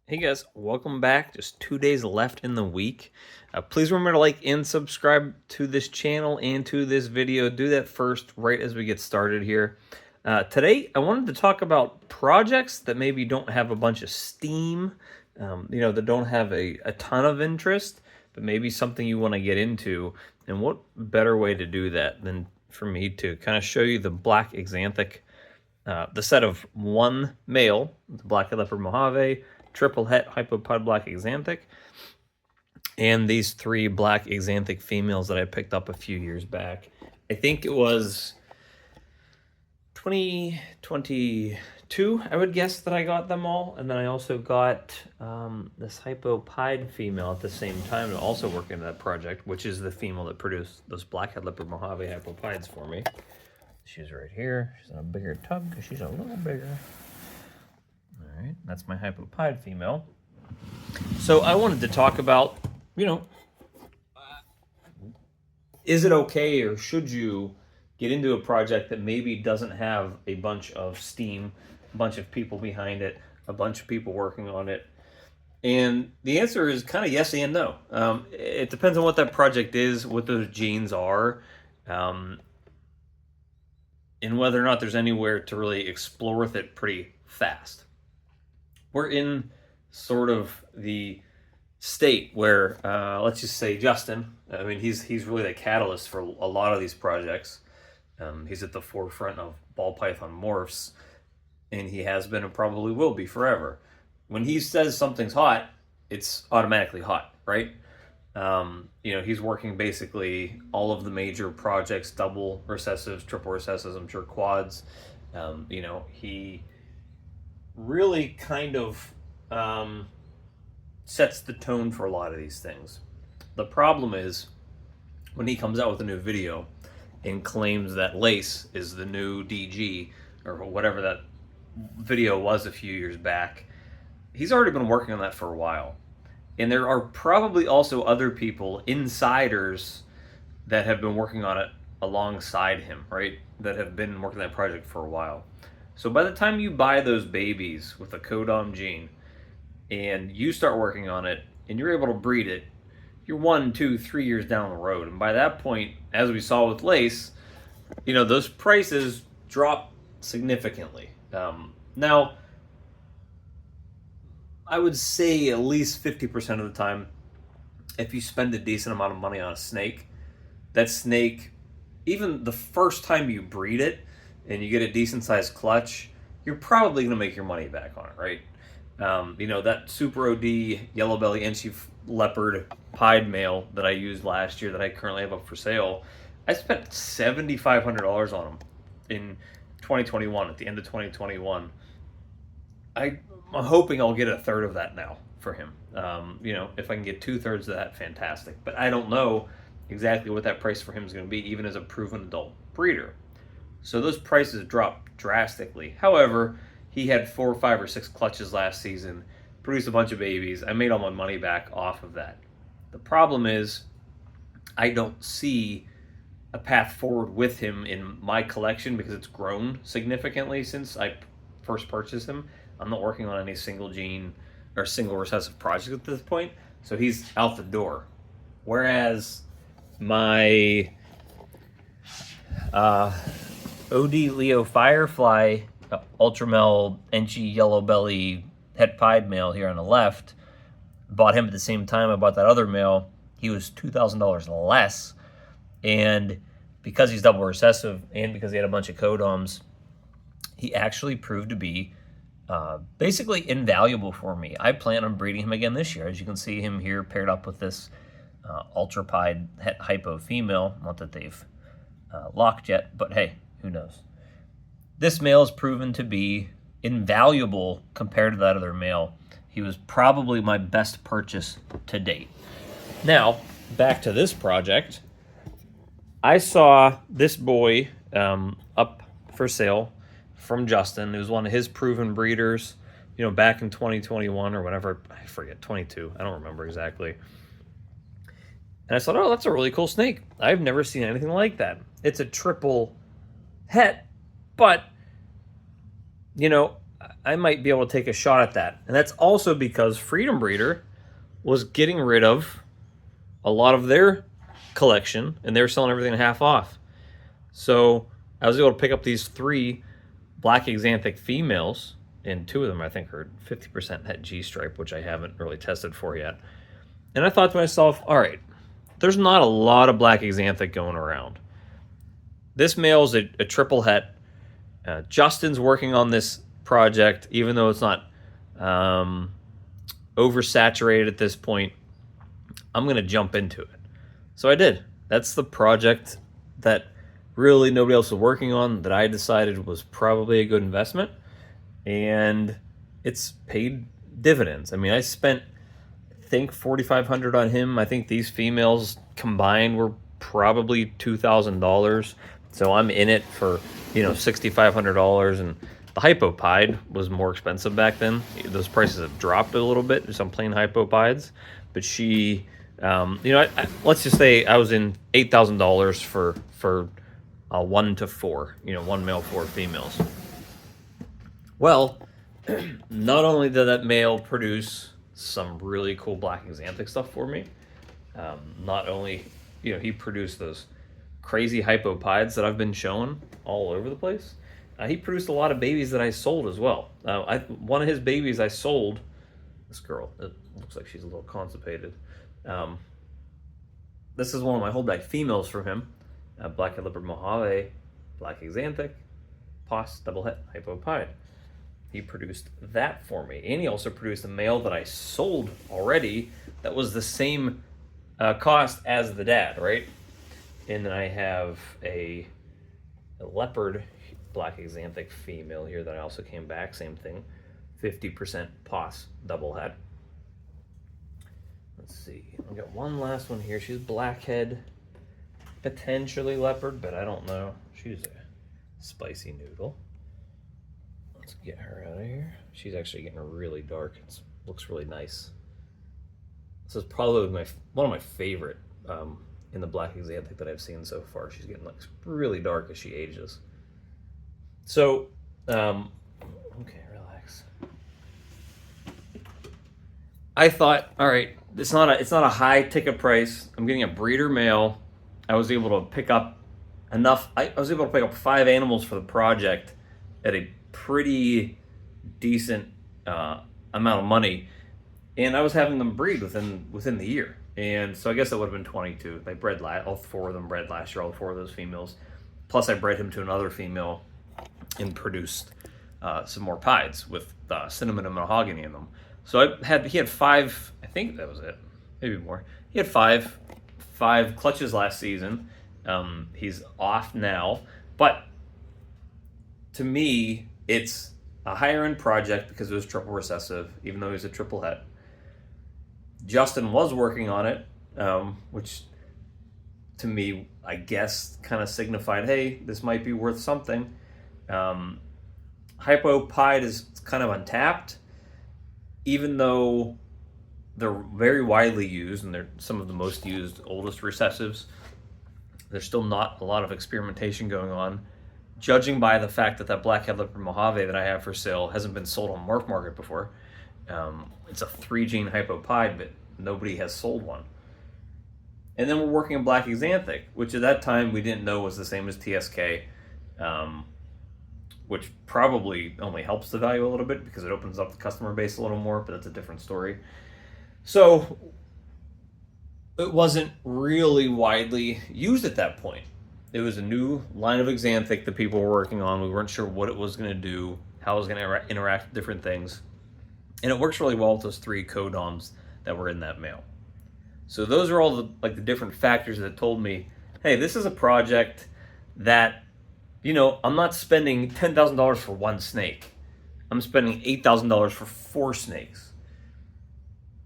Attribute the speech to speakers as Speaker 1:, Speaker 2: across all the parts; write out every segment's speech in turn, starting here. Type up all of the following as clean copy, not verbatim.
Speaker 1: Hey guys, welcome back. Just 2 days left in the week. Please remember to like and subscribe to this channel and to this video. Do that first right as we get started here. Today, I wanted to talk about projects that maybe don't have a bunch of steam, that don't have a ton of interest, but maybe something you want to get into. And what better way to do that than for me to kind of show you the black xanthic, the set of one male, the black leopard Mojave, triple het hypopod black xanthic, and these three black xanthic females that I picked up a few years back. I think it was 2022, I would guess, that I got them all. And then I also got this hypopod female at the same time, also working on that project, which is the female that produced those black-head leopard Mojave hypopods for me. She's right here. She's in a bigger tub because she's a little bigger. All right, that's my hypopod female. So I wanted to talk about, is it okay or should you get into a project that maybe doesn't have a bunch of steam, a bunch of people behind it, a bunch of people working on it? And the answer is kind of yes and no. It depends on what that project is, what those genes are, and whether or not there's anywhere to really explore with it pretty fast. We're in sort of the state where, let's just say Justin, I mean, he's really the catalyst for a lot of these projects. He's at the forefront of ball python morphs, and he has been and probably will be forever. When he says something's hot, it's automatically hot, right? He's working basically all of the major projects, double recessives, triple recessives, I'm sure quads. He really kind of sets the tone for a lot of these things. The problem is when he comes out with a new video and claims that lace is the new DG or whatever that video was a few years back, he's already been working on that for a while. And there are probably also other people, insiders, that have been working on it alongside him, right? That have been working on that project for a while. So by the time you buy those babies with a codom gene and you start working on it and you're able to breed it, you're 1, 2, 3 years down the road. And by that point, as we saw with lace, those prices drop significantly. Now, I would say at least 50% of the time, if you spend a decent amount of money on a snake, that snake, even the first time you breed it and you get a decent sized clutch, you're probably going to make your money back on it, right? That Super OD yellow belly Enchi leopard pied male that I used last year that I currently have up for sale, I spent $7,500 on him in 2021, at the end of 2021. I'm hoping I'll get a third of that now for him. If I can get 2/3 of that, fantastic. But I don't know exactly what that price for him is going to be, even as a proven adult breeder. So those prices dropped drastically. However, he had 4, 5, or 6 clutches last season, produced a bunch of babies. I made all my money back off of that. The problem is I don't see a path forward with him in my collection because it's grown significantly since I first purchased him. I'm not working on any single gene or single recessive project at this point, so he's out the door. Whereas my OD Leo Firefly Ultramel Enchi Yellow Belly Het Pied male here on the left, bought him at the same time I bought that other male. He was $2,000 less, and because he's double recessive and because he had a bunch of codoms, he actually proved to be basically invaluable for me. I plan on breeding him again this year. As you can see him here paired up with this ultra pied hypo female. Not that they've locked yet, but hey, who knows? This male has proven to be invaluable compared to that other male. He was probably my best purchase to date. Now, back to this project. I saw this boy up for sale from Justin. It was one of his proven breeders, back in 2021 or whatever. I forget, 22. I don't remember exactly. And I thought, oh, that's a really cool snake. I've never seen anything like that. It's a triple het, but, I might be able to take a shot at that. And that's also because Freedom Breeder was getting rid of a lot of their collection, and they were selling everything half off. So I was able to pick up these 3 black axanthic females, and 2 of them I think are 50% het G-stripe, which I haven't really tested for yet. And I thought to myself, all right, there's not a lot of black axanthic going around. This male is a triple het. Justin's working on this project, even though it's not oversaturated at this point. I'm going to jump into it. So I did. That's the project that really nobody else was working on, that I decided was probably a good investment, and it's paid dividends. I mean, I spent, I think, $4,500 on him. I think these females combined were probably $2,000. So I'm in it for, $6,500, and the hypopide was more expensive back then. Those prices have dropped a little bit, some plain hypopides, but she, let's just say I was in $8,000 for 1 to 4, 1 male, 4 females. Well, not only did that male produce some really cool black axanthic stuff for me, not only, he produced those crazy hypopides that I've been showing all over the place, he produced a lot of babies that I sold as well. One of his babies I sold, this girl, it looks like she's a little constipated. This is one of my holdback females from him. Black-head leopard Mojave, black axanthic, pos, double het, hypopide. He produced that for me. And he also produced a male that I sold already that was the same cost as the dad, right? And then I have a leopard black axanthic female here that I also came back, same thing, 50% pos, double het. Let's see, I've got one last one here. She's blackhead, potentially leopard, but I don't know. She's a spicy noodle. Let's get her out of here. She's actually getting really dark. It looks really nice. This is probably one of my favorite in the black axanthic that I've seen so far. She's getting really dark as she ages. So, okay, relax. I thought, all right, it's not a high ticket price. I'm getting a breeder male. I was able to pick up enough. I was able to pick up 5 animals for the project at a pretty decent amount of money, and I was having them breed within the year. And so I guess that would have been 22. They bred all 4 of them bred last year, all 4 of those females. Plus I bred him to another female and produced some more pides with cinnamon and mahogany in them. So he had 5, I think that was it, maybe more. He had 5 clutches last season. He's off now, but to me, it's a higher end project because it was triple recessive, even though he's a triple het. Justin was working on it, which to me, I guess, kind of signified, hey, this might be worth something. Hypopide is kind of untapped, even though they're very widely used and they're some of the most used, oldest recessives. There's still not a lot of experimentation going on, judging by the fact that black-head leopard Mojave that I have for sale hasn't been sold on Morph Market before. It's a 3-gene hypopide, but nobody has sold one. And then we're working on black axanthic, which at that time we didn't know was the same as TSK, which probably only helps the value a little bit because it opens up the customer base a little more, but that's a different story. So it wasn't really widely used at that point. It was a new line of axanthic that people were working on. We weren't sure what it was going to do, how it was going to interact with different things. And it works really well with those 3 codoms that were in that male. So those are all the different factors that told me, hey, this is a project that, I'm not spending $10,000 for 1 snake. I'm spending $8,000 for 4 snakes.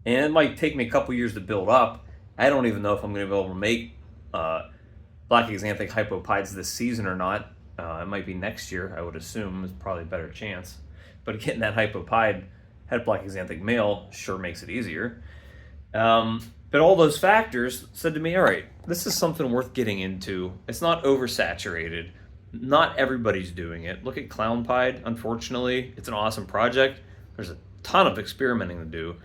Speaker 1: And it might take me a couple years to build up. I don't even know if I'm going to be able to make black axanthic hypopides this season or not. It might be next year, I would assume. It's probably a better chance. But getting that hypopide het black axanthic male sure makes it easier. But all those factors said to me, all right, this is something worth getting into. It's not oversaturated. not everybody's doing it. Look at clown pied. Unfortunately, it's an awesome project. There's a ton of experimenting to do,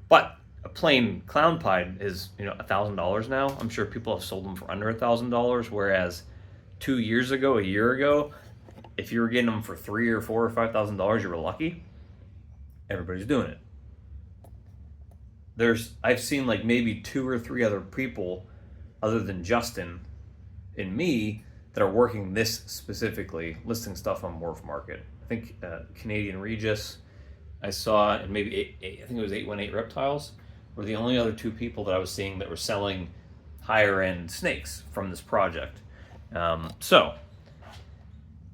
Speaker 1: but a plain clown pied is $1,000 now. I'm sure people have sold them for under $1,000, whereas 2 years ago, a year ago, if you were getting them for $3,000 or $4,000 or $5,000, you were lucky. Everybody's doing it. I've seen like maybe 2 or 3 other people other than Justin and me that are working this specifically, listing stuff on Morph Market. I think Canadian Regis I saw, and maybe I think it was 818 Reptiles, were the only other 2 people that I was seeing that were selling higher end snakes from this project. So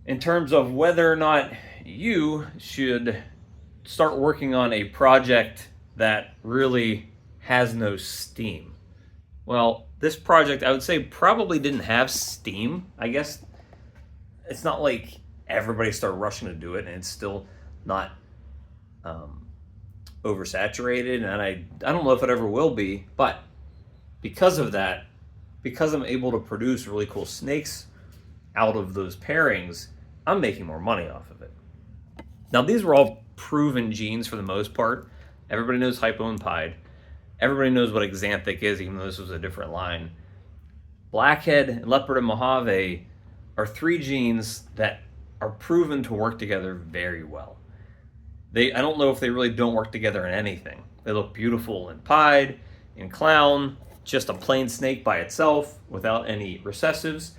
Speaker 1: in terms of whether or not you should start working on a project that really has no steam. Well, this project, I would say, probably didn't have steam. I guess it's not like everybody started rushing to do it, and it's still not oversaturated, and I don't know if it ever will be, but because of that, because I'm able to produce really cool snakes out of those pairings, I'm making more money off of it. Now, these were all proven genes for the most part. Everybody knows Hypo and Pied. Everybody knows what Xanthic is, even though this was a different line. Blackhead and Leopard and Mojave are 3 genes that are proven to work together very well. I don't know if they really don't work together in anything. They look beautiful in Pied, in Clown, just a plain snake by itself without any recessives.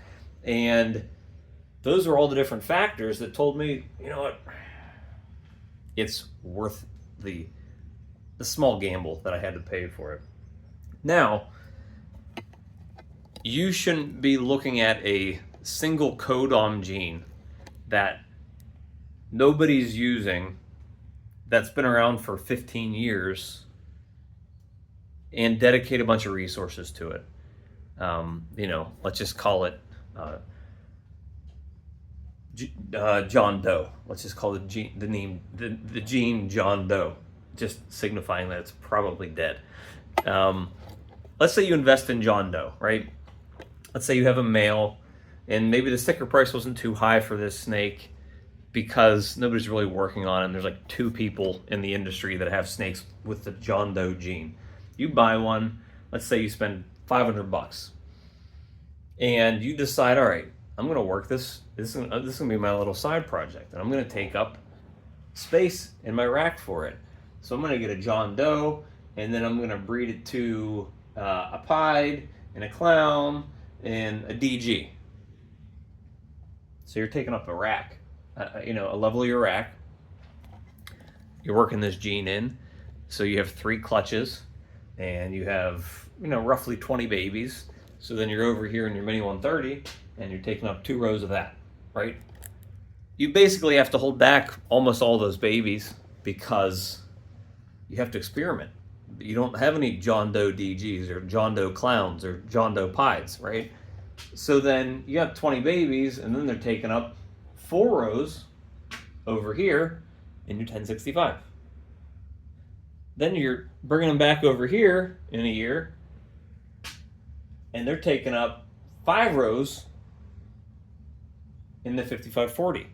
Speaker 1: And those are all the different factors that told me, you know what, it's worth the small gamble that I had to pay for it. Now, you shouldn't be looking at a single codom gene that nobody's using, that's been around for 15 years, and dedicate a bunch of resources to it. Let's just call it John Doe. Let's just call it the gene John Doe, just signifying that it's probably dead. Let's say you invest in John Doe, right? Let's say you have a male, and maybe the sticker price wasn't too high for this snake because nobody's really working on it, and there's like 2 people in the industry that have snakes with the John Doe gene. You buy one, let's say you spend $500, and you decide, all right, I'm going to work this. This is going to be my little side project, and I'm going to take up space in my rack for it. So I'm going to get a John Doe, and then I'm going to breed it to a Pied and a Clown and a DG. So you're taking up a rack, a level of your rack. You're working this gene in. So you have 3 clutches, and you have, roughly 20 babies. So then you're over here in your Mini 130, and you're taking up 2 rows of that, right? You basically have to hold back almost all those babies because you have to experiment. You don't have any John Doe DGs or John Doe Clowns or John Doe Pieds, right? So then you have 20 babies, and then they're taking up 4 rows over here in your 1065. Then you're bringing them back over here in a year, and they're taking up 5 rows in the 5540.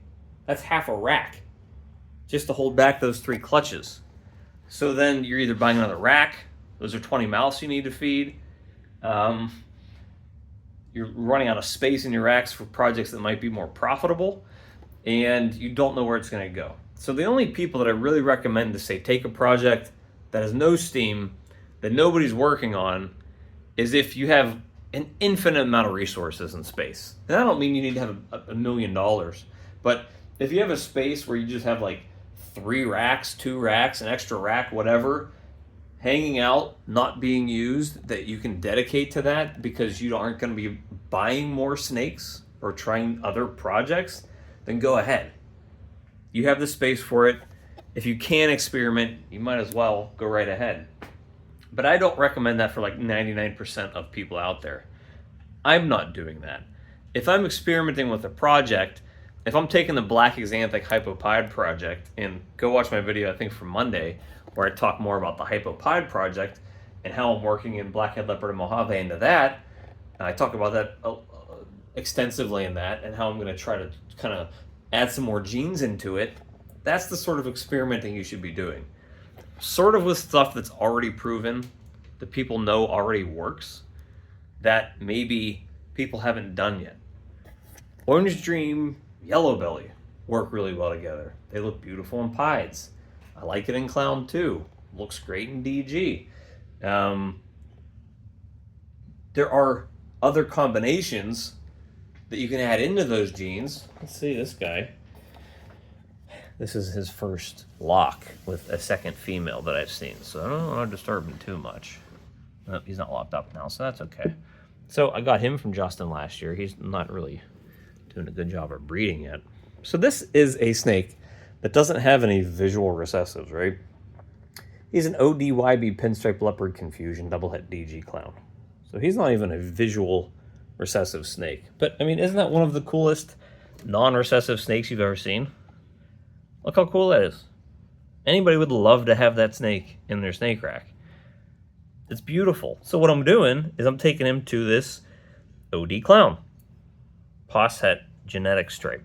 Speaker 1: That's half a rack just to hold back those 3 clutches. So then you're either buying another rack, those are 20 mouths you need to feed. You're running out of space in your racks for projects that might be more profitable, and you don't know where it's going to go. So the only people that I really recommend to say take a project that has no steam, that nobody's working on, is if you have an infinite amount of resources and space. And I don't mean you need to have $1 million, but if you have a space where you just have like 3 racks, 2 racks, an extra rack, whatever, hanging out, not being used, that you can dedicate to that because you aren't going to be buying more snakes or trying other projects, then go ahead. You have the space for it. If you can experiment, you might as well go right ahead. But I don't recommend that for like 99% of people out there. I'm not doing that. If I'm experimenting with a project, if I'm taking the Black Xanthic Hypopied project, and go watch my video, I think from Monday, where I talk more about the Hypopied project and how I'm working in Blackhead Leopard and Mojave into that. I talk about that extensively in that and how I'm going to try to kind of add some more genes into it, that's the sort of experimenting you should be doing. Sort of with stuff that's already proven, that people know already works, that maybe people haven't done yet. Orange Dream, Yellow Belly work really well together. They look beautiful in pieds. I like it in Clown too. Looks great in DG. There are other combinations that you can add into those genes. Let's see this guy. This is his first lock with a second female that I've seen, so I don't want to disturb him too much. Oh, he's not locked up now, so that's okay. So I got him from Justin last year. He's not really doing a good job of breeding yet. So this is a snake that doesn't have any visual recessives, right? He's an ODYB pinstripe leopard confusion double het DG clown. So he's not even a visual recessive snake. But I mean, isn't that one of the coolest non-recessive snakes you've ever seen? Look how cool that is. Anybody would love to have that snake in their snake rack. It's beautiful. So what I'm doing is I'm taking him to this OD clown. Posset genetic stripe.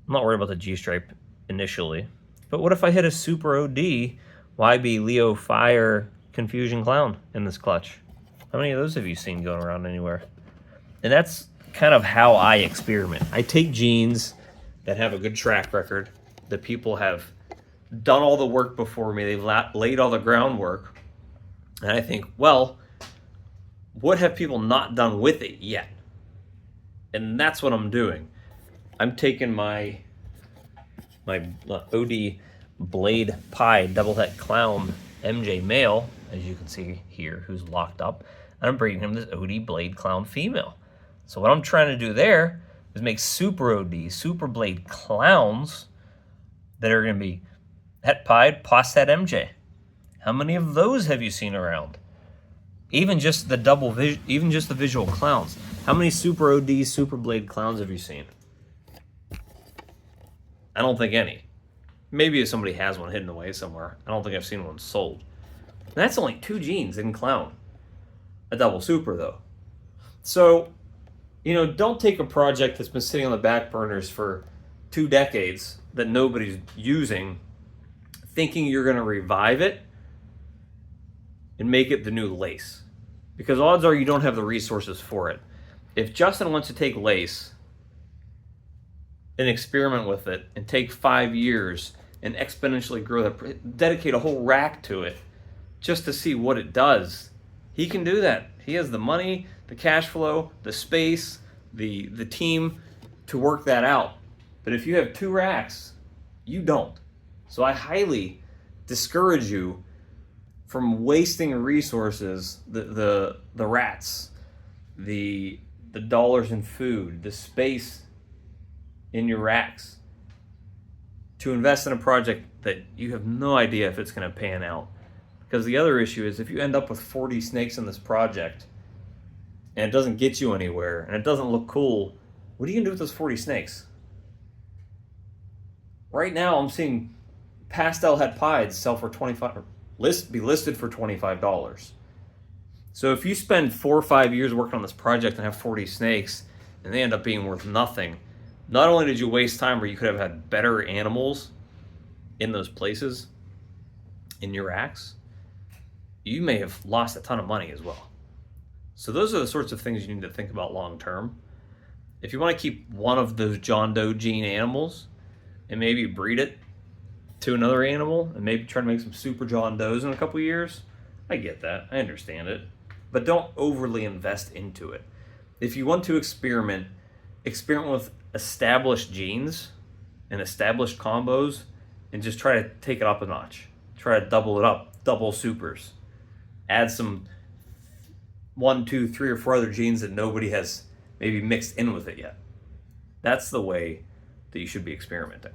Speaker 1: I'm not worried about the G stripe initially. But what if I hit a super OD YB Leo Fire confusion clown in this clutch? How many of those have you seen going around anywhere? And that's kind of how I experiment. I take genes that have a good track record, that people have done all the work before me, they've laid all the groundwork, and I think, well, what have people not done with it yet? And that's what I'm doing. I'm taking my OD Blade Pie double het clown MJ male, as you can see here, who's locked up, and I'm breeding him this OD Blade Clown female. So what I'm trying to do there is make super OD, super Blade clowns that are going to be het pied, posset MJ. How many of those have you seen around? Even just the even just the visual clowns. How many super OD, super Blade clowns have you seen? I don't think any. Maybe if somebody has one hidden away somewhere. I don't think I've seen one sold. And that's only 2 genes in clown. A double super though. So, you know, don't take a project that's been sitting on the back burners for 2 decades that nobody's using, thinking you're going to revive it and make it the new lace. Because odds are you don't have the resources for it. If Justin wants to take lace and experiment with it and take 5 years and exponentially grow that, dedicate a whole rack to it just to see what it does, he can do that. He has the money, the cash flow, the space, the team to work that out. But if you have 2 racks, you don't. So I highly discourage you from wasting resources, the rats, the dollars in food, the space in your racks, to invest in a project that you have no idea if it's going to pan out. Because the other issue is if you end up with 40 snakes in this project and it doesn't get you anywhere and it doesn't look cool, what are you going to do with those 40 snakes? Right now I'm seeing pastel het pieds sell for be listed for $25. So if you spend 4 or 5 years working on this project and have 40 snakes and they end up being worth nothing, not only did you waste time where you could have had better animals in those places in your racks, you may have lost a ton of money as well. So those are the sorts of things you need to think about long term. If you want to keep one of those John Doe gene animals and maybe breed it to another animal and maybe try to make some super John Does in a couple years, I get that. I understand it. But don't overly invest into it. If you want to experiment with established genes and established combos and just try to take it up a notch. Try to double it up, double supers. Add some 1, 2, 3, or 4 other genes that nobody has maybe mixed in with it yet. That's the way that you should be experimenting.